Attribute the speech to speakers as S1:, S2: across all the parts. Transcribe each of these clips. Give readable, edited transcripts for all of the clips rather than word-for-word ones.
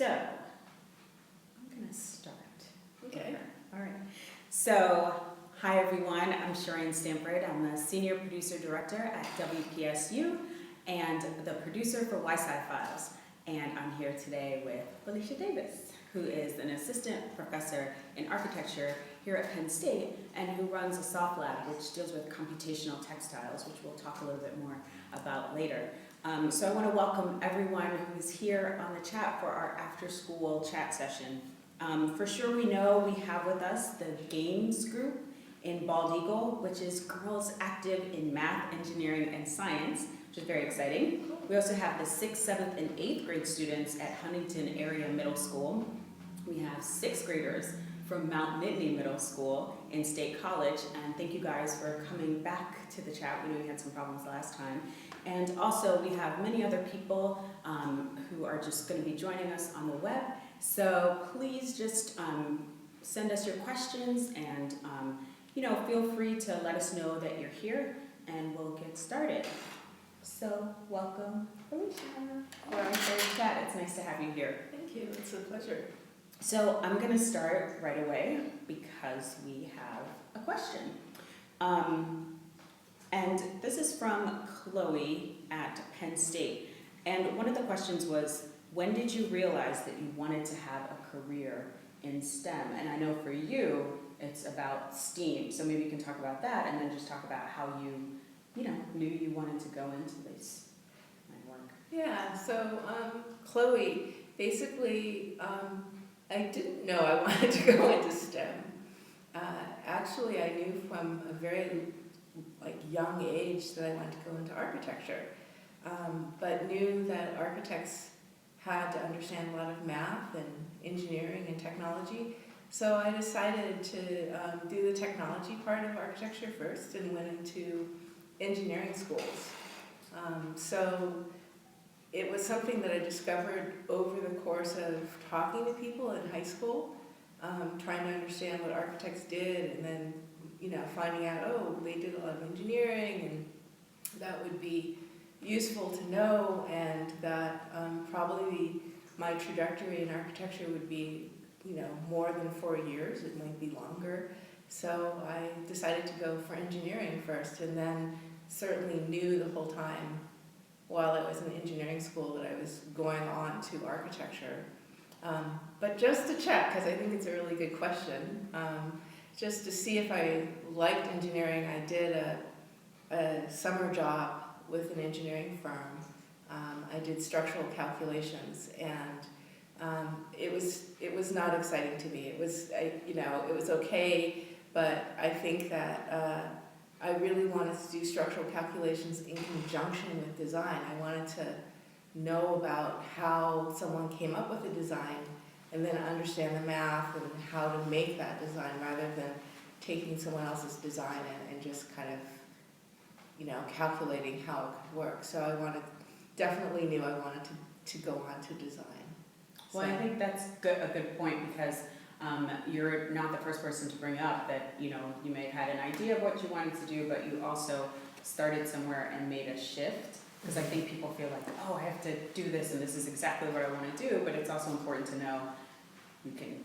S1: So, I'm going to start.
S2: Okay.
S1: All right. So, hi everyone. I'm Cheraine Stanford. I'm the Senior Producer Director at WPSU and the producer for YSci Files. And I'm here today with Felecia Davis, who is an assistant professor in architecture here at Penn State and who runs a soft lab which deals with computational textiles, which we'll talk a little bit more about later. So I want to welcome everyone who's here on the chat for our after-school chat session. For sure we know we have with us the games group in Bald Eagle, which is girls active in math, engineering, and science, which is very exciting. We also have the 6th, 7th, and 8th grade students at Huntington Area Middle School. We have 6th graders from Mount Nittany Middle School in State College, and thank you guys for coming back to the chat. We knew we had some problems last time. And also we have many other people who are just going to be joining us on the web. So please just send us your questions and feel free to let us know that you're here and we'll get started. So welcome, Felecia, for our third chat. It's nice to have you here.
S2: Thank you. It's a pleasure.
S1: So I'm going to start right away because we have a question. And this is from Chloe at Penn State. And one of the questions was, when did you realize that you wanted to have a career in STEM? And I know for you, it's about STEAM. So maybe you can talk about that and then just talk about how you knew you wanted to go into this line of work.
S2: Yeah, so Chloe, basically, I didn't know I wanted to go into STEM. Actually, I knew from a very young age that I wanted to go into architecture, but knew that architects had to understand a lot of math and engineering and technology. So I decided to do the technology part of architecture first and went into engineering schools. So it was something that I discovered over the course of talking to people in high school, trying to understand what architects did, and then finding out, oh, they did a lot of engineering, and that would be useful to know, and that probably my trajectory in architecture would be more than 4 years. It might be longer. So I decided to go for engineering first, and then certainly knew the whole time while I was in engineering school that I was going on to architecture. But just to check, because I think it's a really good question, just to see if I liked engineering, I did a summer job with an engineering firm. I did structural calculations, and it was not exciting to me. It was it was okay, but I think that I really wanted to do structural calculations in conjunction with design. I wanted to know about how someone came up with a design and then understand the math and how to make that design rather than taking someone else's design and just kind of, calculating how it could work. So I definitely knew I wanted to go on to design.
S1: Well, I think that's a good point because you're not the first person to bring up that, you may have had an idea of what you wanted to do, but you also started somewhere and made a shift. Because I think people feel like, oh, I have to do this and this is exactly what I want to do, but it's also important to know you can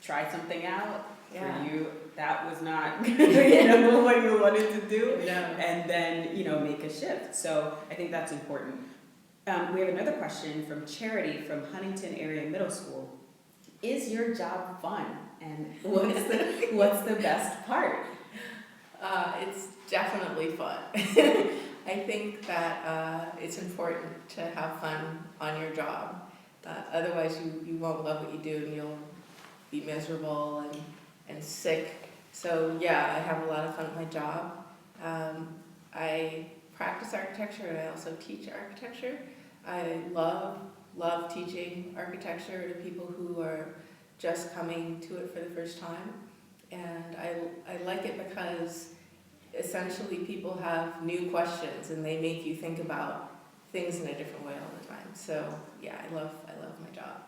S1: try something out.
S2: Yeah.
S1: For you, that was not what you wanted to do.
S2: No.
S1: And then, make a shift. So I think that's important. We have another question from Charity from Huntington Area Middle School. Is your job fun? And what's the best part?
S2: It's definitely fun. I think that it's important to have fun on your job. Otherwise, you won't love what you do and you'll be miserable and sick. So yeah, I have a lot of fun at my job. I practice architecture and I also teach architecture. I love teaching architecture to people who are just coming to it for the first time. And I like it because essentially people have new questions and they make you think about things in a different way all the time. So yeah, I love my job.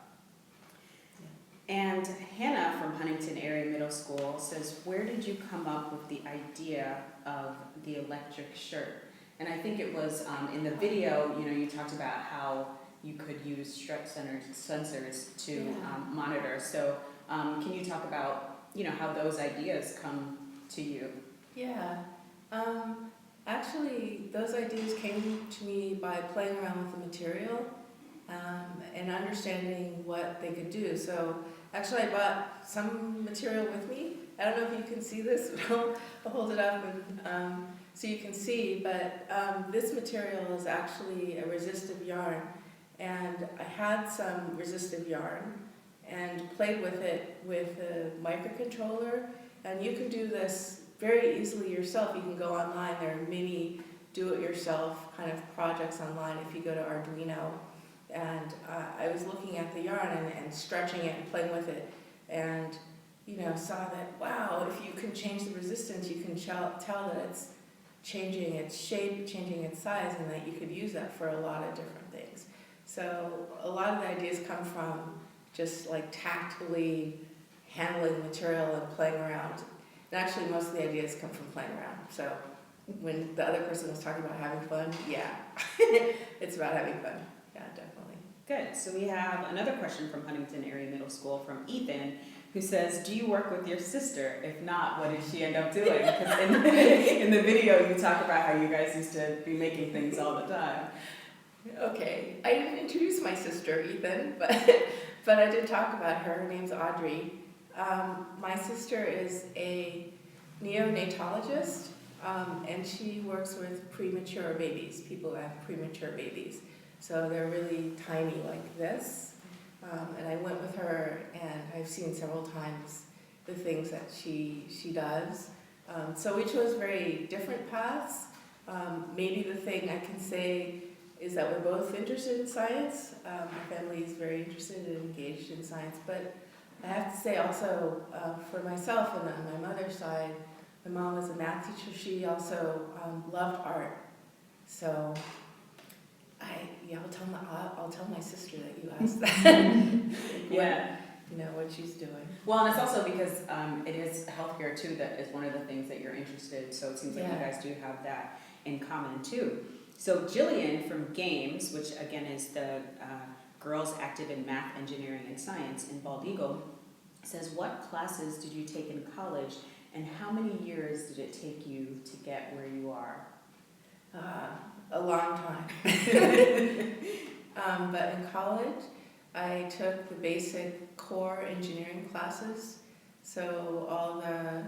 S1: Yeah. And Hannah from Huntington Area Middle School says, where did you come up with the idea of the electric shirt? And I think it was in the video, you talked about how you could use stretch sensors to
S2: Yeah.
S1: monitor. So can you talk about, how those ideas come to you?
S2: Yeah. Actually, those ideas came to me by playing around with the material and understanding what they could do. So actually, I bought some material with me. I don't know if you can see this, but I'll hold it up and so you can see. But this material is actually a resistive yarn, and I had some resistive yarn and played with it with a microcontroller. And you can do this very easily yourself. You can go online. There are many do-it-yourself kind of projects online if you go to Arduino. And I was looking at the yarn and stretching it and playing with it, and saw that, wow, if you can change the resistance, you can tell that it's changing its shape, changing its size, and that you could use that for a lot of different things. So a lot of the ideas come from just like tactfully handling the material and playing around. And actually, most of the ideas come from playing around. So when the other person was talking about having fun, yeah, it's about having fun. Yeah, definitely.
S1: Good. So we have another question from Huntington Area Middle School from Ethan, who says, do you work with your sister? If not, what did she end up doing? Because in the video, you talk about how you guys used to be making things all the time.
S2: Okay, I didn't introduce my sister, Ethan, but I did talk about her. Her name's Audrey. My sister is a neonatologist, and she works with premature babies, people who have premature babies. So they're really tiny like this. And I went with her, and I've seen several times the things that she does. So we chose very different paths. Maybe the thing I can say is that we're both interested in science. My family is very interested and engaged in science, but I have to say also for myself and on my mother's side, my mom was a math teacher. She also loved art. So I'll tell my sister that you asked that.
S1: Yeah.
S2: What she's doing.
S1: Well, and it's also because it is healthcare too that is one of the things that you're interested in. So it seems like you guys do have that in common too. So Jillian from Games, which again is the Girls Active in Math, Engineering, and Science in Bald Eagle, says, what classes did you take in college and how many years did it take you to get where you are?
S2: A long time. But in college, I took the basic core engineering classes. So all the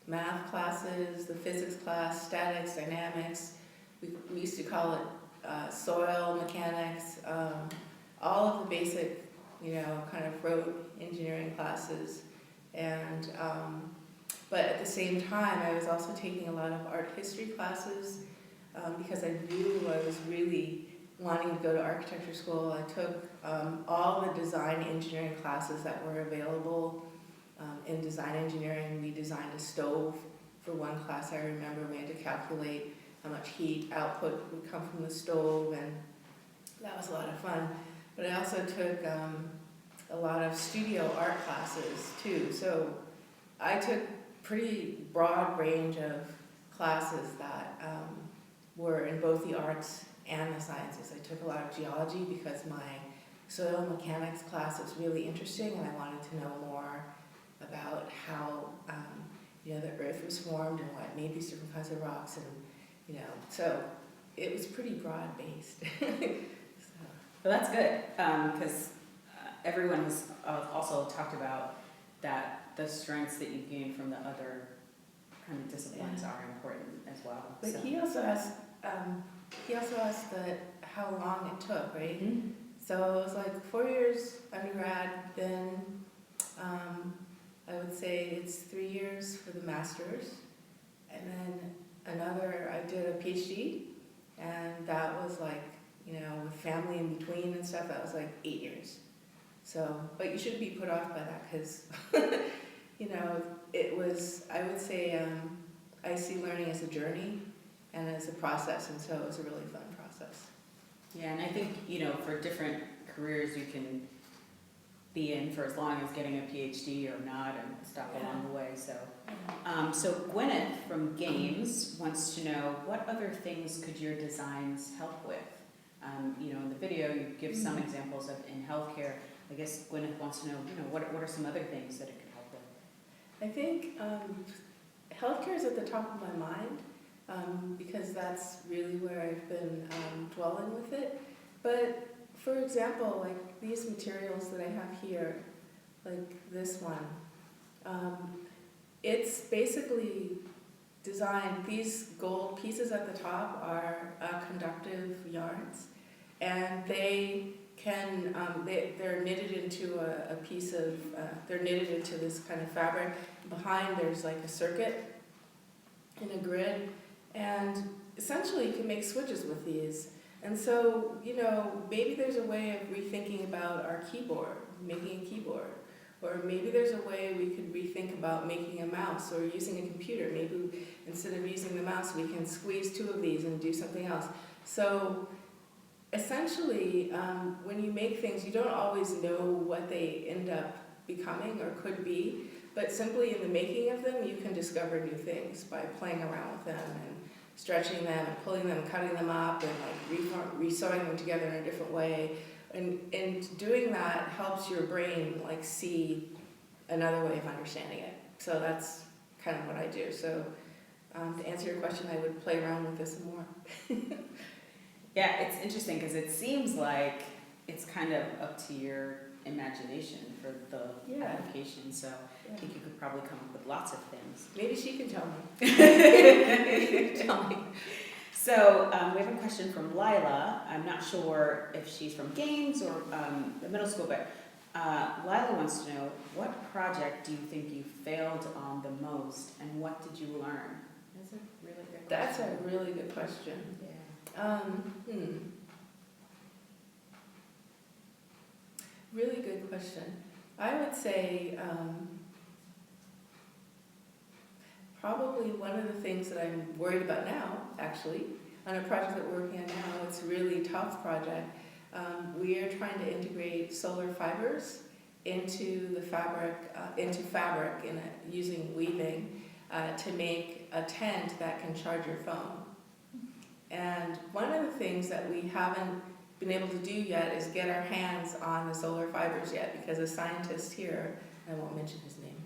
S2: math classes, the physics class, statics, dynamics, we used to call it soil mechanics, all of the basic, kind of road engineering classes. And, but at the same time, I was also taking a lot of art history classes because I knew I was really wanting to go to architecture school. I took all the design engineering classes that were available. In design engineering, we designed a stove for one class. I remember we had to calculate how much heat output would come from the stove, and that was a lot of fun. But I also took a lot of studio art classes too. So I took pretty broad range of classes that were in both the arts and the sciences. I took a lot of geology because my soil mechanics class was really interesting, and I wanted to know more about how the earth was formed and what made these different kinds of rocks, and so it was pretty broad based.
S1: Well, that's good because everyone has also talked about that the strengths that you gain from the other kind of disciplines are important as well.
S2: But
S1: so.
S2: he also asked that how long it took, right?
S1: Mm-hmm.
S2: So it was like 4 years undergrad, then I would say it's 3 years for the master's, and then I did a PhD, and that was like, with family in between and stuff, that was like 8 years. So, but you shouldn't be put off by that because, it was, I would say, I see learning as a journey and as a process, and so it was a really fun process.
S1: Yeah, and I think, for different careers you can be in for as long as getting a PhD or not and stop along the way. So, so Gwyneth from Games wants to know, what other things could your designs help with? In the video, you give some examples of in healthcare. I guess Gwyneth wants to know, what are some other things that it could help with?
S2: I think healthcare is at the top of my mind because that's really where I've been dwelling with it. But for example, like these materials that I have here, like this one, it's basically designed, these gold pieces at the top are conductive yarns, and they can, they're knitted into a piece of, they're knitted into this kind of fabric. Behind there's like a circuit in a grid, and essentially you can make switches with these. And so, maybe there's a way of rethinking about our keyboard, making a keyboard. Or maybe there's a way we could rethink about making a mouse or using a computer. Maybe instead of using the mouse, we can squeeze two of these and do something else. So essentially, when you make things, you don't always know what they end up becoming or could be, but simply in the making of them, you can discover new things by playing around with them and stretching them and pulling them, cutting them up, and like re-sewing them together in a different way. And doing that helps your brain like see another way of understanding it. So that's kind of what I do. So to answer your question, I would play around with this some more.
S1: Yeah, it's interesting because it seems like it's kind of up to your imagination for the application. So I think you could probably come up with lots of things.
S2: Maybe she can tell me. Tell me.
S1: So we have a question from Lila. I'm not sure if she's from Gaines or the middle school, but Lila wants to know, what project do you think you failed on the most, and what did you learn? That's a really good question.
S2: That's a really good question.
S1: Yeah.
S2: Really good question. I would say probably one of the things that I'm worried about now, actually, on a project that we're working on now, it's a really tough project. We are trying to integrate solar fibers into the fabric, using weaving to make a tent that can charge your phone. And one of the things that we haven't been able to do yet is get our hands on the solar fibers yet, because a scientist here, I won't mention his name,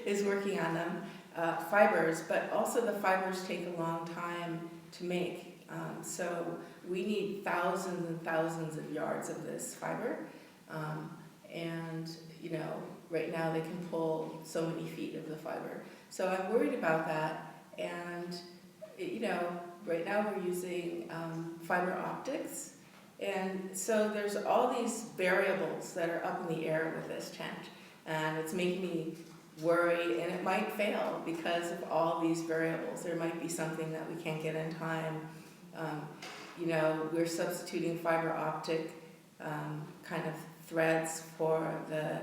S2: is working on them. Fibers, but also the fibers take a long time to make. So we need thousands and thousands of yards of this fiber. And, right now they can pull so many feet of the fiber. So I'm worried about that. And, right now we're using fiber optics. And so there's all these variables that are up in the air with this tent. And it's making me worry, and it might fail because of all these variables. There might be something that we can't get in time. We're substituting fiber optic kind of threads for the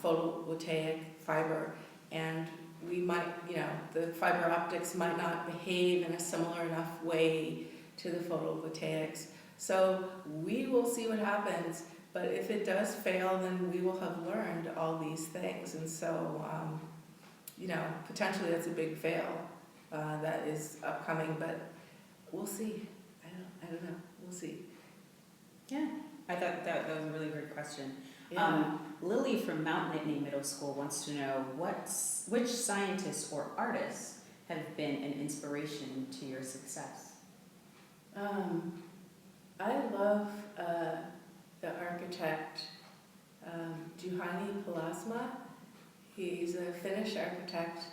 S2: photovoltaic fiber, and we might, the fiber optics might not behave in a similar enough way to the photovoltaics. So we will see what happens. But if it does fail, then we will have learned all these things. And so, potentially that's a big fail that is upcoming, but we'll see. I don't know. We'll see.
S1: Yeah, I thought that was a really great question.
S2: Yeah.
S1: Lily from Mount Nittany Middle School wants to know which scientists or artists have been an inspiration to your success?
S2: I love the architect Juhani Palasma. He's a Finnish architect,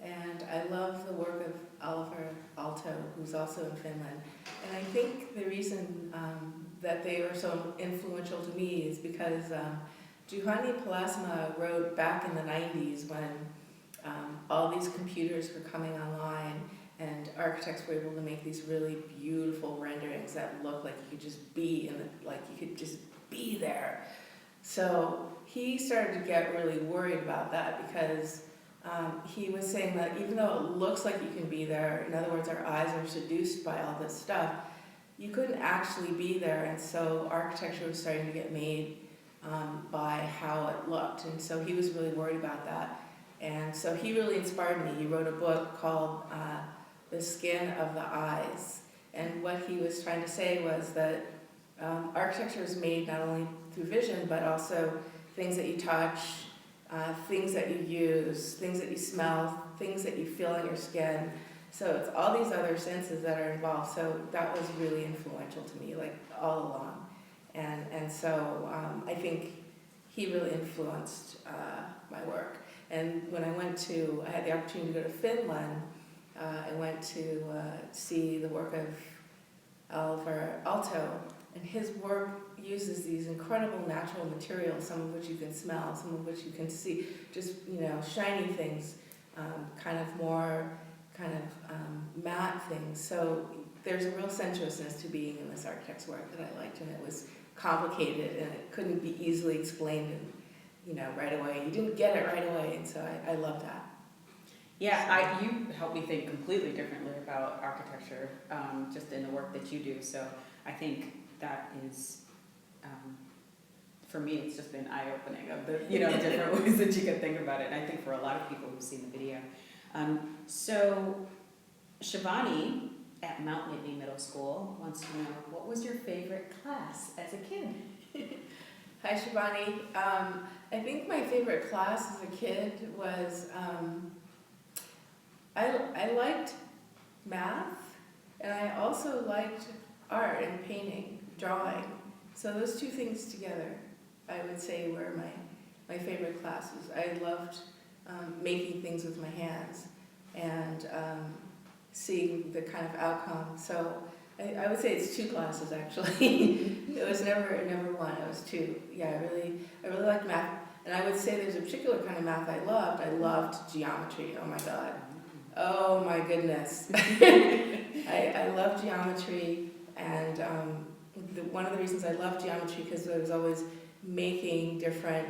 S2: and I love the work of Oliver Aalto, who's also in Finland. And I think the reason that they were so influential to me is because Juhani Palasma wrote back in the 90s when all these computers were coming online, and architects were able to make these really beautiful renderings that look like you could just be be there. So he started to get really worried about that because he was saying that even though it looks like you can be there, in other words, our eyes are seduced by all this stuff, you couldn't actually be there. And so architecture was starting to get made by how it looked. And so he was really worried about that. And so he really inspired me. He wrote a book called The Skin of the Eyes. And what he was trying to say was that architecture is made not only through vision, but also things that you touch, things that you use, things that you smell, things that you feel on your skin. So it's all these other senses that are involved. So that was really influential to me, like all along. And so I think he really influenced my work. And when I had the opportunity to go to Finland, I went to see the work of Oliver Aalto, and his work uses these incredible natural materials, some of which you can smell, some of which you can see, just, shiny things, matte things. So there's a real sensuousness to being in this architect's work that I liked, and it was complicated, and it couldn't be easily explained, right away. You didn't get it right away, and so I love that.
S1: Yeah, you helped me think completely differently about architecture, just in the work that you do. So I think that is, for me, it's just been eye-opening of the different ways that you can think about it. And I think for a lot of people who've seen the video. So Shivani at Mount Whitney Middle School wants to know, what was your favorite class as a kid?
S2: Hi, Shivani. I think my favorite class as a kid was, I liked math, and I also liked art and painting, drawing. So those two things together, I would say, were my favorite classes. I loved making things with my hands and seeing the kind of outcome. So I would say it's two classes, actually. It was never one, it was two. Yeah, I really liked math. And I would say there's a particular kind of math I loved. I loved geometry. Oh my God. Oh my goodness. I love geometry, and one of the reasons I love geometry because I was always making different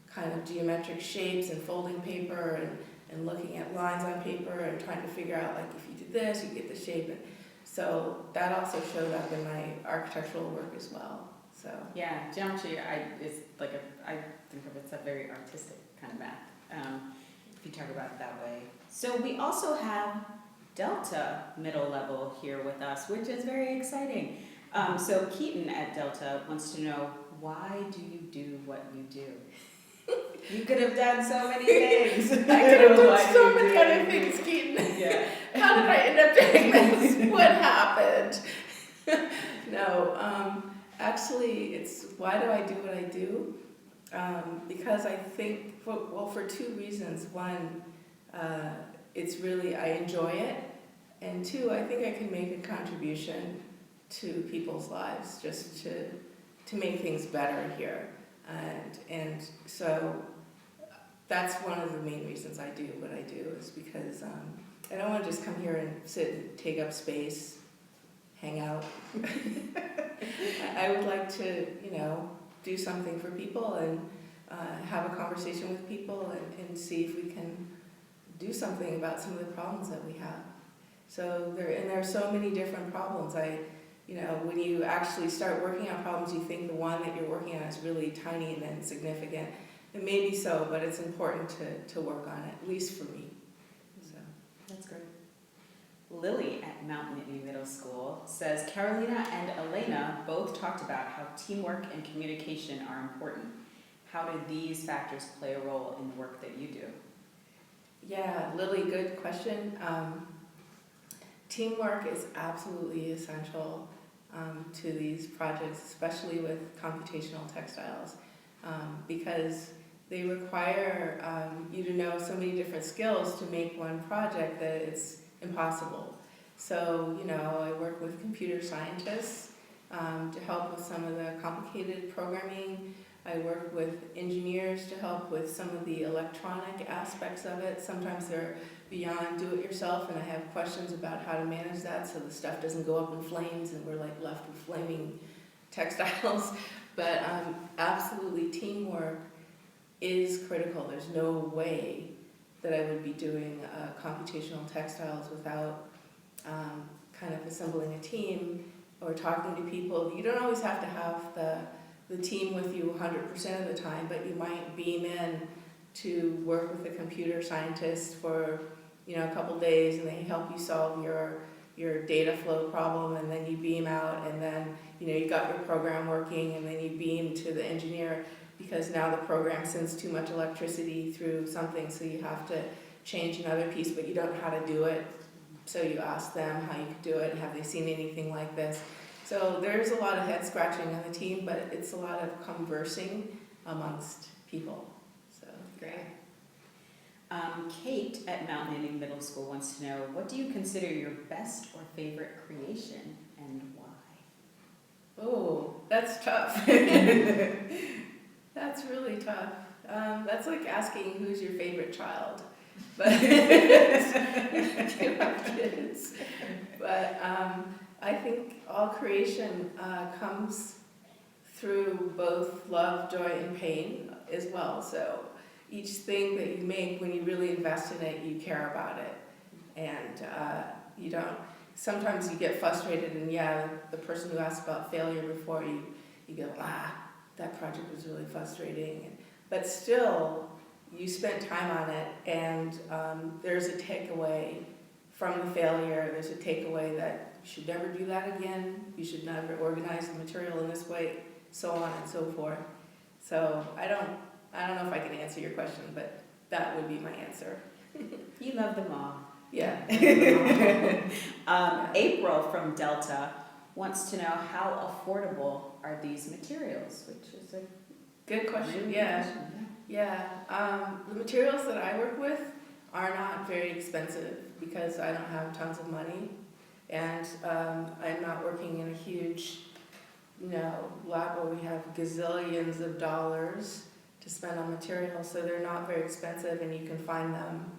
S2: kind of geometric shapes and folding paper and looking at lines on paper and trying to figure out, like, if you did this, you get the shape. And so that also showed up in my architectural work as well. So
S1: yeah, geometry I think of it as a very artistic kind of math. If you talk about it that way. So we also have Delta middle level here with us, which is very exciting. So Keaton at Delta wants to know, why do you do what you do? You could have done so many things.
S2: I could have done so many other things, Keaton.
S1: Yeah.
S2: How did I end up doing this? What happened? No, actually, it's why do I do what I do? Because I think, for two reasons. One, it's really, I enjoy it. And two, I think I can make a contribution to people's lives just to make things better here. And so that's one of the main reasons I do what I do, is because I don't want to just come here and sit and take up space, hang out. I would like to, do something for people and have a conversation with people and see if we can do something about some of the problems that we have. So there are so many different problems. When you actually start working on problems, you think the one that you're working on is really tiny and insignificant. It may be so, but it's important to work on it, at least for me. So
S1: that's great. Lily at Mount Whitney Middle School says, Carolina and Elena both talked about how teamwork and communication are important. How do these factors play a role in the work that you do?
S2: Yeah, Lily, good question. Teamwork is absolutely essential to these projects, especially with computational textiles, because they require you to know so many different skills to make one project that it's impossible. So, I work with computer scientists to help with some of the complicated programming. I work with engineers to help with some of the electronic aspects of it. Sometimes they're beyond do-it-yourself, and I have questions about how to manage that so the stuff doesn't go up in flames and we're left with flaming textiles. But absolutely, teamwork is critical. There's no way that I would be doing computational textiles without kind of assembling a team or talking to people. You don't always have to have the team with you 100% of the time, but you might beam in to work with a computer scientist for a couple days, and they help you solve your your data flow problem, and then you beam out, and then you got your program working, and then you beam to the engineer because now the program sends too much electricity through something, so you have to change another piece, but you don't know how to do it. So you ask them how you could do it, have they seen anything like this? So there's a lot of head scratching on the team, but it's a lot of conversing amongst people. So
S1: Great. Kate at Mount Knitting Middle School wants to know, what do you consider your best or favorite creation and why?
S2: Oh, that's tough. That's really tough. That's like asking who's your favorite child. But you have kids. But I think all creation comes through both love, joy, and pain as well. So each thing that you make, when you really invest in it, you care about it. And you don't, sometimes you get frustrated, and the person who asked about failure before, you go, that project was really frustrating. But still, you spent time on it, and there's a takeaway from the failure. There's a takeaway that you should never do that again. You should never organize the material in this way, so on and so forth. So I don't know if I can answer your question, but that would be my answer.
S1: You love them all.
S2: Yeah.
S1: April from Delta wants to know, how affordable are these materials, which is a
S2: Good question.
S1: really good
S2: Yeah.
S1: question.
S2: The materials that I work with are not very expensive because I don't have tons of money, and I'm not working in a huge, lab where we have gazillions of dollars to spend on materials, so they're not very expensive, and you can find them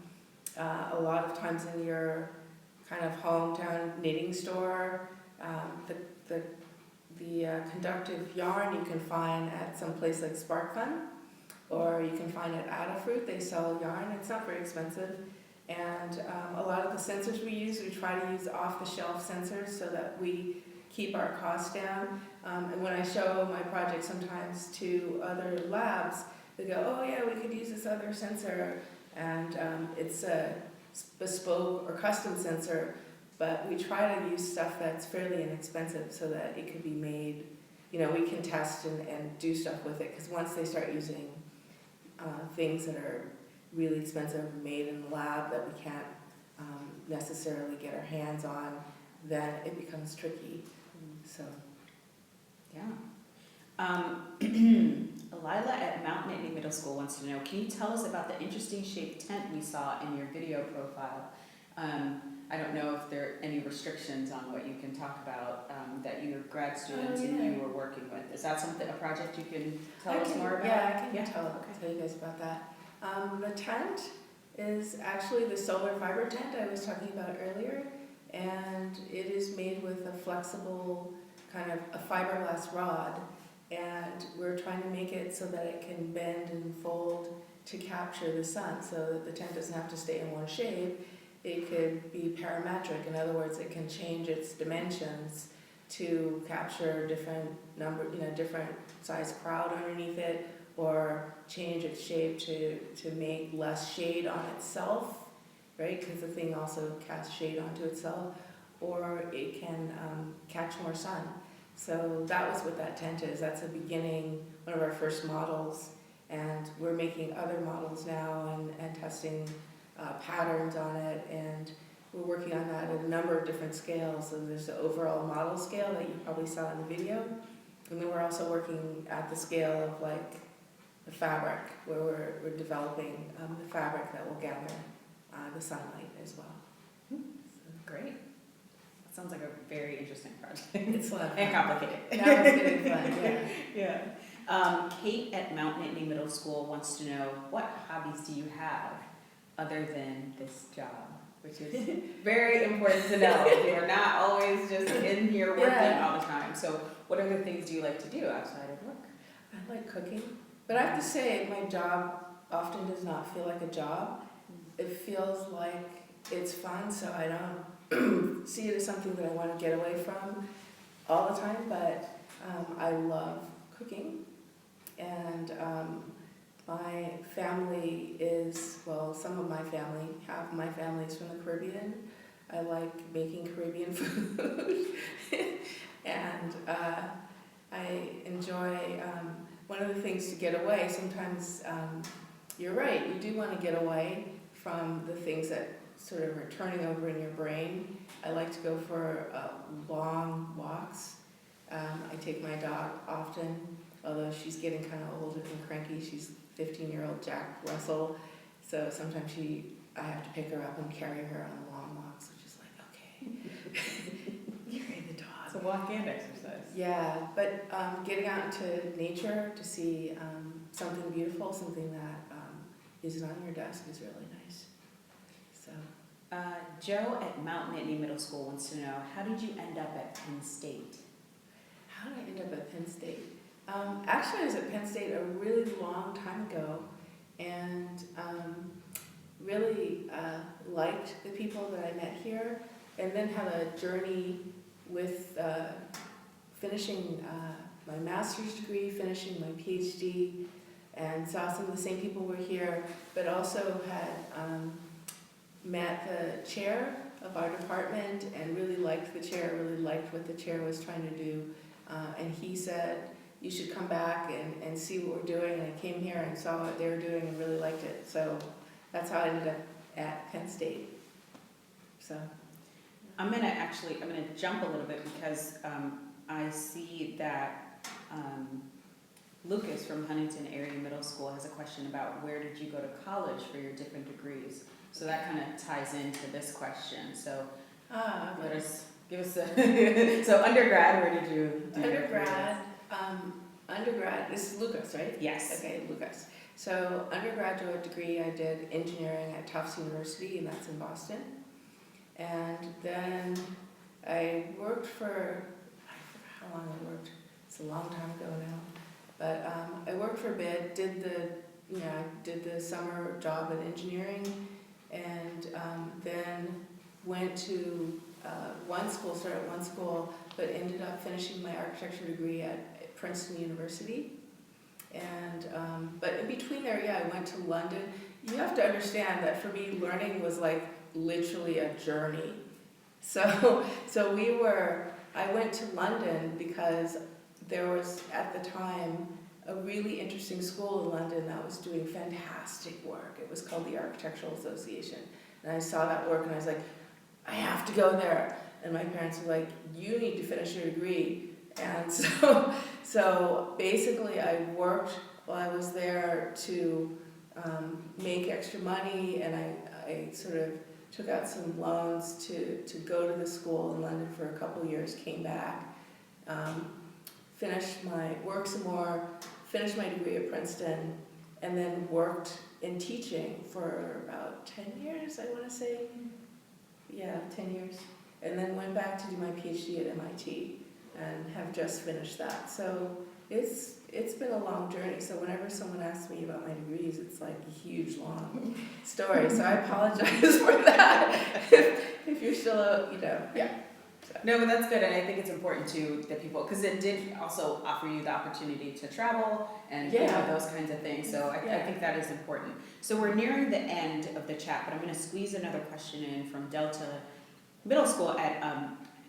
S2: a lot of times in your kind of hometown knitting store. The conductive yarn you can find at some place like Spark Fun, or you can find it at Adafruit. They sell yarn. It's not very expensive. And a lot of the sensors we try to use off-the-shelf sensors so that we keep our costs down. And when I show my project sometimes to other labs, they go, oh yeah, we could use this other sensor. And it's a bespoke or custom sensor, but we try to use stuff that's fairly inexpensive so that it could be made, we can test and do stuff with it. Because once they start using things that are really expensive, made in the lab, that we can't necessarily get our hands on, then it becomes tricky. So,
S1: Lila at Mount Nittany Middle School wants to know, can you tell us about the interesting shaped tent we saw in your video profile? I don't know if there are any restrictions on what you can talk about that your grad students and you were working with. Is that a project you can tell us more about?
S2: Yeah, I can tell you guys about that. The tent is actually the solar fiber tent I was talking about earlier, and it is made with a flexible kind of a fiberglass rod, and we're trying to make it so that it can bend and fold to capture the sun, so that the tent doesn't have to stay in one shape. It could be parametric. In other words, it can change its dimensions to capture different different size crowd underneath it, or change its shape to make less shade on itself, right? Because the thing also casts shade onto itself, or it can catch more sun. So that was what that tent is. That's a beginning, one of our first models, and we're making other models now and testing patterns on it, and we're working on that at a number of different scales. So there's the overall model scale that you probably saw in the video, and then we're also working at the scale of like the fabric, where we're developing the fabric that will gather the sunlight as well. So.
S1: Great. That sounds like a very interesting project.
S2: It's a lot of fun.
S1: And complicated.
S2: Now it's getting fun,
S1: yeah. Kate at Mount Nittany Middle School wants to know, what hobbies do you have other than this job? Which is very important to know. You are not always just in here working all the time. So what other things do you like to do outside of work?
S2: I like cooking. But I have to say, my job often does not feel like a job. It feels like it's fun, so I don't see it as something that I want to get away from all the time, but I love cooking. And my family is, well, some of my family, half of my family is from the Caribbean. I like making Caribbean food. And I enjoy, one of the things to get away, sometimes you're right, you do want to get away from the things that sort of are turning over in your brain. I like to go for long walks. I take my dog often, although she's getting kind of old and cranky. She's 15-year-old Jack Russell, so sometimes I have to pick her up and carry her on the long walks, which is like, okay, carry the dog.
S1: It's a walk and exercise.
S2: Yeah, but getting out into nature to see something beautiful, something that isn't on your desk is really nice. So.
S1: Joe at Mount Nittany Middle School wants to know, how did you end up at Penn State?
S2: How did I end up at Penn State? Actually, I was at Penn State a really long time ago, and really liked the people that I met here, and then had a journey with finishing my master's degree, finishing my PhD, and saw some of the same people were here, but also had met the chair of our department and really liked the chair, really liked what the chair was trying to do. And he said, you should come back and see what we're doing. And I came here and saw what they were doing and really liked it. So that's how I ended up at Penn State. So
S1: I'm gonna jump a little bit because I see that Lucas from Huntington Area Middle School has a question about where did you go to college for your different degrees? So that kind of ties into this question. So
S2: okay.
S1: give us a, so undergrad, where did you do your
S2: Undergrad, this is Lucas, right?
S1: Yes.
S2: Okay, Lucas. So undergraduate degree, I did engineering at Tufts University, and that's in Boston. And then I worked for, I forgot how long I worked. It's a long time ago now. But I worked for a bit, did the summer job at engineering, and then went to started at one school, but ended up finishing my architecture degree at Princeton University. And but in between there, I went to London. You have to understand that for me, learning was like literally a journey. So I went to London because there was at the time a really interesting school in London that was doing fantastic work. It was called the Architectural Association. And I saw that work and I was like, I have to go there. And my parents were like, you need to finish your degree. And so basically I worked while I was there to make extra money, and I sort of took out some loans to go to the school in London for a couple of years, came back, worked some more, finished my degree at Princeton, and then worked in teaching for about 10 years, I want to say. Yeah, 10 years. And then went back to do my PhD at MIT and have just finished that. So it's been a long journey. So whenever someone asks me about my degrees, it's like a huge, long story. So I apologize for that if you're still, yeah. So.
S1: No, but that's good, and I think it's important too that people, because it did also offer you the opportunity to travel and those kinds of things. So I think that is important. So we're nearing the end of the chat, but I'm going to squeeze another question in from Delta Middle School. At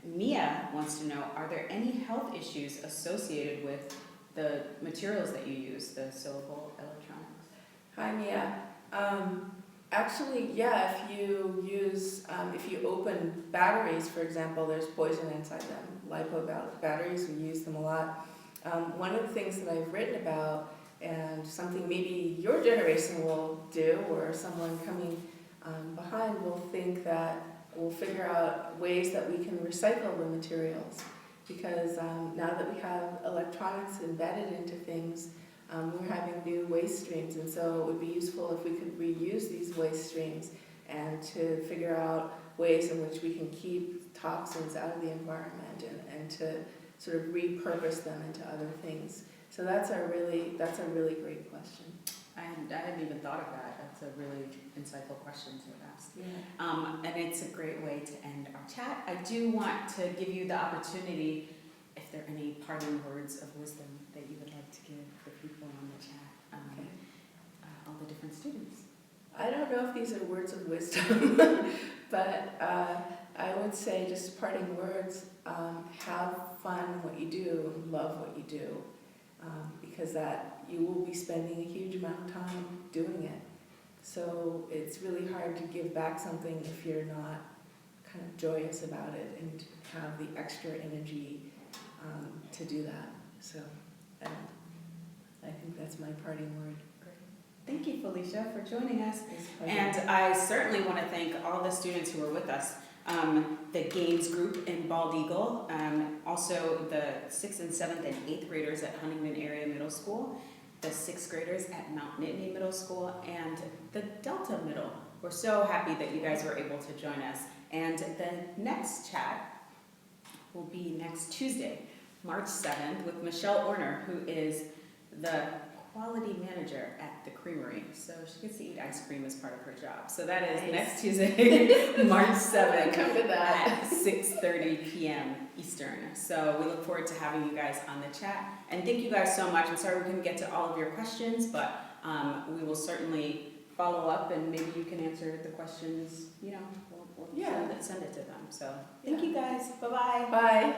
S1: Mia wants to know, are there any health issues associated with the materials that you use, the silical electronics?
S2: Hi, Mia. Actually, if you open batteries, for example, there's poison inside them. LiPo batteries, we use them a lot. One of the things that I've written about, and something maybe your generation will do, or someone coming behind will think that we'll figure out ways that we can recycle the materials. Because now that we have electronics embedded into things, we're having new waste streams, and so it would be useful if we could reuse these waste streams and to figure out ways in which we can keep toxins out of the environment and to sort of repurpose them into other things. So that's a really great question.
S1: I hadn't even thought of that. That's a really insightful question to ask.
S2: Yeah.
S1: And it's a great way to end our chat. I do want to give you the opportunity, if there are any parting words of wisdom that you would like to give the people on the chat, all the different students.
S2: I don't know if these are words of wisdom, but I would say just parting words, have fun what you do, love what you do, because that you will be spending a huge amount of time doing it. So it's really hard to give back something if you're not kind of joyous about it and have the extra energy to do that. So I think that's my parting word.
S1: Thank you, Felecia, for joining us.
S2: It's a pleasure.
S1: And I certainly want to thank all the students who were with us. The Gaines group in Bald Eagle, also the 6th and 7th and 8th graders at Huntington Area Middle School, the 6th graders at Mount Nittany Middle School, and the Delta Middle. We're so happy that you guys were able to join us. And the next chat will be next Tuesday, March 7th, with Michelle Orner, who is the quality manager at the creamery. So she gets to eat ice cream as part of her job. So that is
S2: Nice.
S1: next Tuesday, March 7th
S2: Come to that.
S1: at 6:30 p.m. Eastern. So we look forward to having you guys on the chat. And thank you guys so much. I'm sorry we couldn't get to all of your questions, but we will certainly follow up and maybe you can answer the questions, we'll
S2: Yeah.
S1: send it to them. So thank you guys. Bye-bye.
S2: Bye.